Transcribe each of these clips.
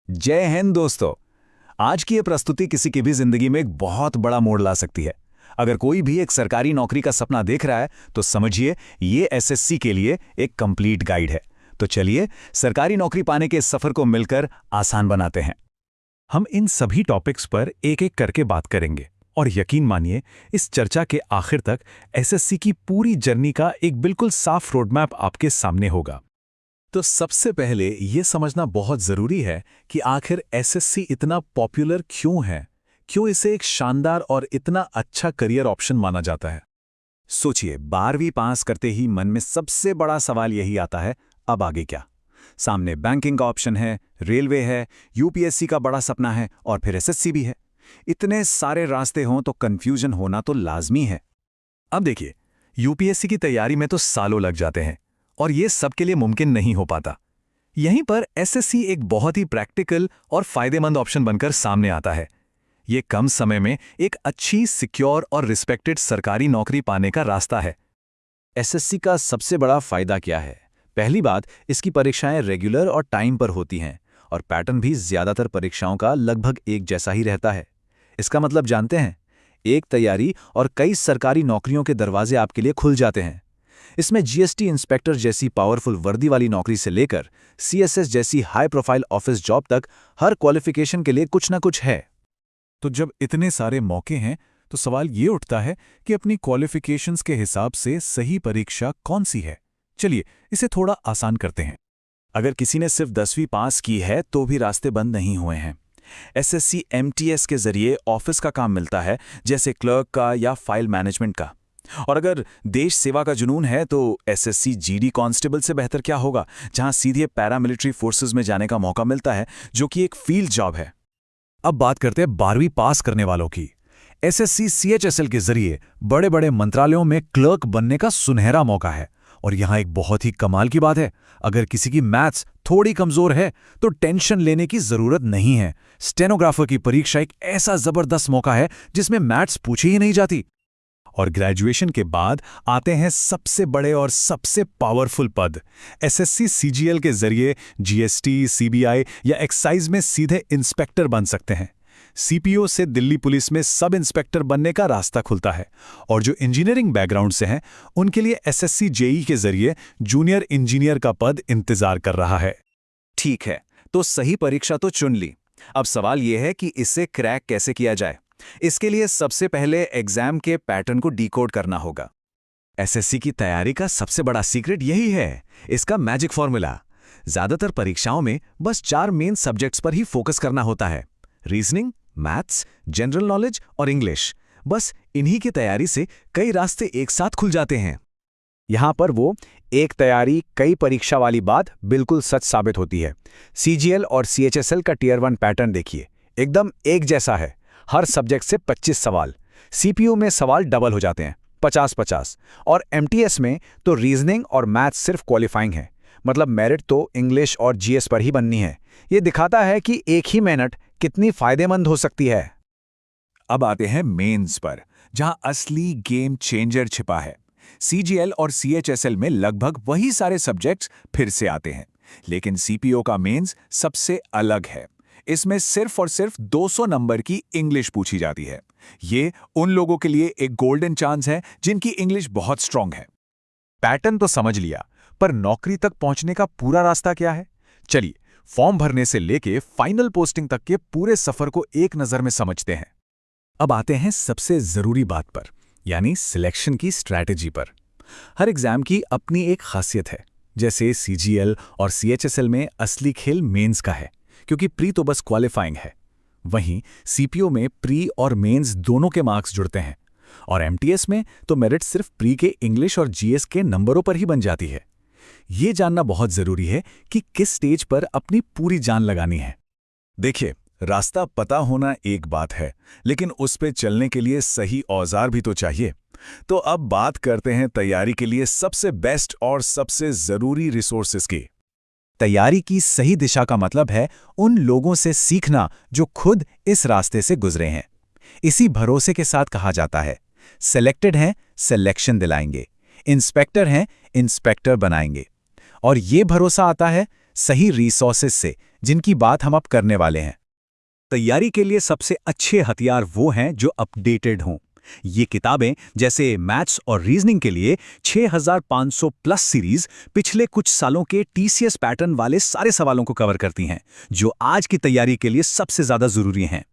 जय हिंद दोस्तों। आज की ये प्रस्तुति किसी की भी जिंदगी में एक बहुत बड़ा मोड़ ला सकती है। अगर कोई भी एक सरकारी नौकरी का सपना देख रहा है तो समझिए ये एसएससी के लिए एक कंप्लीट गाइड है। तो चलिए सरकारी नौकरी पाने के इस सफर को मिलकर आसान बनाते हैं। हम इन सभी टॉपिक्स पर एक एक करके बात करेंगे और यकीन मानिए इस चर्चा के आखिर तक एसएससी की पूरी जर्नी का एक बिल्कुल साफ रोडमैप आपके सामने होगा। तो सबसे पहले ये समझना बहुत जरूरी है कि आखिर एसएससी इतना पॉपुलर क्यों है, क्यों इसे एक शानदार और इतना अच्छा करियर ऑप्शन माना जाता है। सोचिए, 12वीं पास करते ही मन में सबसे बड़ा सवाल यही आता है, अब आगे क्या। सामने बैंकिंग का ऑप्शन है, रेलवे है, यूपीएससी का बड़ा सपना है और फिर एसएससी भी है। इतने सारे रास्ते हों तो कंफ्यूजन होना तो लाजमी है। अब देखिए, यूपीएससी की तैयारी में तो सालों लग जाते हैं और ये सबके लिए मुमकिन नहीं हो पाता। यहीं पर एसएससी एक बहुत ही प्रैक्टिकल और फायदेमंद ऑप्शन बनकर सामने आता है। ये कम समय में एक अच्छी, सिक्योर और रिस्पेक्टेड सरकारी नौकरी पाने का रास्ता है। एसएससी का सबसे बड़ा फायदा क्या है? पहली बात, इसकी परीक्षाएं रेगुलर और टाइम पर होती हैं और पैटर्न भी ज्यादातर परीक्षाओं का लगभग एक जैसा ही रहता है। इसका मतलब जानते हैं, एक तैयारी और कई सरकारी नौकरियों के दरवाजे आपके लिए खुल जाते हैं। इसमें जीएसटी इंस्पेक्टर जैसी पावरफुल वर्दी वाली नौकरी से लेकर सीएसएस जैसी हाई प्रोफाइल ऑफिस जॉब तक हर क्वालिफिकेशन के लिए कुछ ना कुछ है। तो जब इतने सारे मौके हैं तो सवाल ये उठता है कि अपनी क्वालिफिकेशंस के हिसाब से सही परीक्षा कौन सी है। चलिए इसे थोड़ा आसान करते हैं। अगर किसी ने सिर्फ 10वीं पास की है तो भी रास्ते बंद नहीं हुए हैं। एसएससी एमटीएस के जरिए ऑफिस का काम मिलता है, जैसे क्लर्क का या फाइल मैनेजमेंट का। और अगर देश सेवा का जुनून है तो एसएससी जीडी कांस्टेबल से बेहतर क्या होगा, जहां सीधे पैरामिलिट्री फोर्सेस में जाने का मौका मिलता है, जो कि एक फील्ड जॉब है। अब बात करते हैं 12वीं पास करने वालों की। एसएससी सीएचएसएल के जरिए बड़े बड़े मंत्रालयों में क्लर्क बनने का सुनहरा मौका है। और यहां एक बहुत ही कमाल की बात है, अगर किसी की मैथ्स थोड़ी कमजोर है तो टेंशन लेने की जरूरत नहीं है। स्टेनोग्राफर की परीक्षा एक ऐसा जबरदस्त मौका है जिसमें मैथ्स पूछी ही नहीं जाती। और ग्रेजुएशन के बाद आते हैं सबसे बड़े और सबसे पावरफुल पद। एसएससी सीजीएल के जरिए जीएसटी, सीबीआई या एक्साइज में सीधे इंस्पेक्टर बन सकते हैं। सीपीओ से दिल्ली पुलिस में सब इंस्पेक्टर बनने का रास्ता खुलता है। और जो इंजीनियरिंग बैकग्राउंड से हैं, उनके लिए एसएससी जेई के जरिए जूनियर इंजीनियर का पद इंतजार कर रहा है। ठीक है, तो सही परीक्षा तो चुन ली। अब सवाल यह है कि इसे क्रैक कैसे किया जाए। इसके लिए सबसे पहले एग्जाम के पैटर्न को डिकोड करना होगा। एसएससी की तैयारी का सबसे बड़ा सीक्रेट यही है, इसका मैजिक फॉर्मूला। ज्यादातर परीक्षाओं में बस 4 मेन सब्जेक्ट्स पर ही फोकस करना होता है, रीजनिंग, मैथ्स, जनरल नॉलेज और इंग्लिश। बस इन्हीं की तैयारी से कई रास्ते एक साथ खुल जाते हैं। यहां पर वो एक तैयारी कई परीक्षा वाली बात बिल्कुल सच साबित होती है। सीजीएल और सीएचएसएल का टियर 1 पैटर्न देखिए, एकदम एक जैसा है। हर सब्जेक्ट से 25 सवाल। सीपीयू में सवाल डबल हो जाते हैं, 50-50। और एमटीएस में तो रीजनिंग और मैथ्स सिर्फ क्वालिफाइंग है, मतलब मेरिट तो इंग्लिश और जीएस पर ही बननी है। ये दिखाता है कि एक ही मेहनत कितनी फायदेमंद हो सकती है। अब आते हैं मेंस पर, जहां असली गेम चेंजर छिपा है। सीजीएल और सीएचएसएल में लगभग वही सारे सब्जेक्ट्स फिर से आते हैं, लेकिन सीपीओ का मेंस सबसे अलग है। इसमें सिर्फ और सिर्फ 200 नंबर की इंग्लिश पूछी जाती है। ये उन लोगों के लिए एक गोल्डन चांस है जिनकी इंग्लिश बहुत स्ट्रांग है। पैटर्न तो समझ लिया, पर नौकरी तक पहुंचने का पूरा रास्ता क्या है? चलिए फॉर्म भरने से लेके फाइनल पोस्टिंग तक के पूरे सफर को एक नजर में समझते हैं। अब आते हैं सबसे जरूरी बात पर, यानी सिलेक्शन की स्ट्रैटेजी पर। हर एग्जाम की अपनी एक खासियत है। जैसे सीजीएल और सीएचएसएल में असली खेल मेंस का है, क्योंकि प्री तो बस क्वालिफाइंग है। वहीं सीपीओ में प्री और मेंस दोनों के मार्क्स जुड़ते हैं। और एमटीएस में तो मेरिट सिर्फ प्री के इंग्लिश और जीएस के नंबरों पर ही बन जाती है। ये जानना बहुत जरूरी है कि किस स्टेज पर अपनी पूरी जान लगानी है। देखिए, रास्ता पता होना एक बात है, लेकिन उस पे चलने के लिए सही औजार भी तो चाहिए। तो अब बात करते हैं तैयारी के लिए सबसे बेस्ट और सबसे जरूरी रिसोर्सेज की। तैयारी की सही दिशा का मतलब है उन लोगों से सीखना जो खुद इस रास्ते से गुजरे हैं। इसी भरोसे के साथ कहा जाता है, सेलेक्टेड हैं, सिलेक्शन दिलाएंगे, इंस्पेक्टर हैं, इंस्पेक्टर बनाएंगे। और ये भरोसा आता है सही रिसोर्सेज से, जिनकी बात हम अब करने वाले हैं। तैयारी के लिए सबसे अच्छे हथियार वो हैं जो अपडेटेड हों। ये किताबें जैसे मैथ्स और रीजनिंग के लिए 6500 प्लस सीरीज पिछले कुछ सालों के टीसीएस पैटर्न वाले सारे सवालों को कवर करती हैं, जो आज की तैयारी के लिए सबसे ज्यादा जरूरी हैं।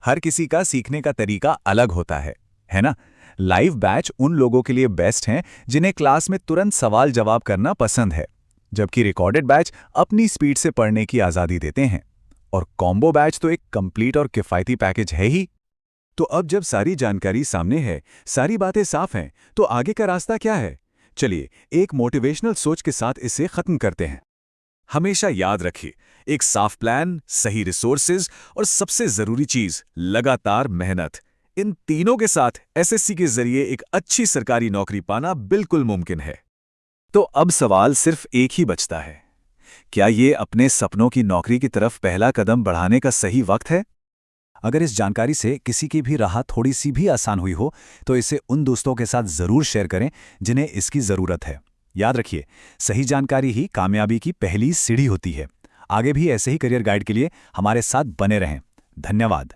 हर किसी का सीखने का तरीका अलग होता है ना? लाइव बैच उन लोगों के लिए बेस्ट हैं जिन्हें क्लास में तुरंत सवाल जवाब करना पसंद है, जबकि रिकॉर्डेड बैच अपनी स्पीड से पढ़ने की आज़ादी देते हैं। और कॉम्बो बैच तो एक कंप्लीट और किफ़ायती पैकेज है ही। तो अब जब सारी जानकारी सामने है, सारी बातें साफ हैं, तो आगे का रास्ता क्या है? चलिए एक मोटिवेशनल सोच के साथ इसे खत्म करते हैं। हमेशा याद रखिए, एक साफ प्लान, सही रिसोर्सेज और सबसे जरूरी चीज लगातार मेहनत, इन तीनों के साथ एसएससी के जरिए एक अच्छी सरकारी नौकरी पाना बिल्कुल मुमकिन है। तो अब सवाल सिर्फ एक ही बचता है, क्या ये अपने सपनों की नौकरी की तरफ पहला कदम बढ़ाने का सही वक्त है? अगर इस जानकारी से किसी की भी राह थोड़ी सी भी आसान हुई हो, तो इसे उन दोस्तों के साथ जरूर शेयर करें जिन्हें इसकी जरूरत है। याद रखिए, सही जानकारी ही कामयाबी की पहली सीढ़ी होती है। आगे भी ऐसे ही करियर गाइड के लिए हमारे साथ बने रहें। धन्यवाद।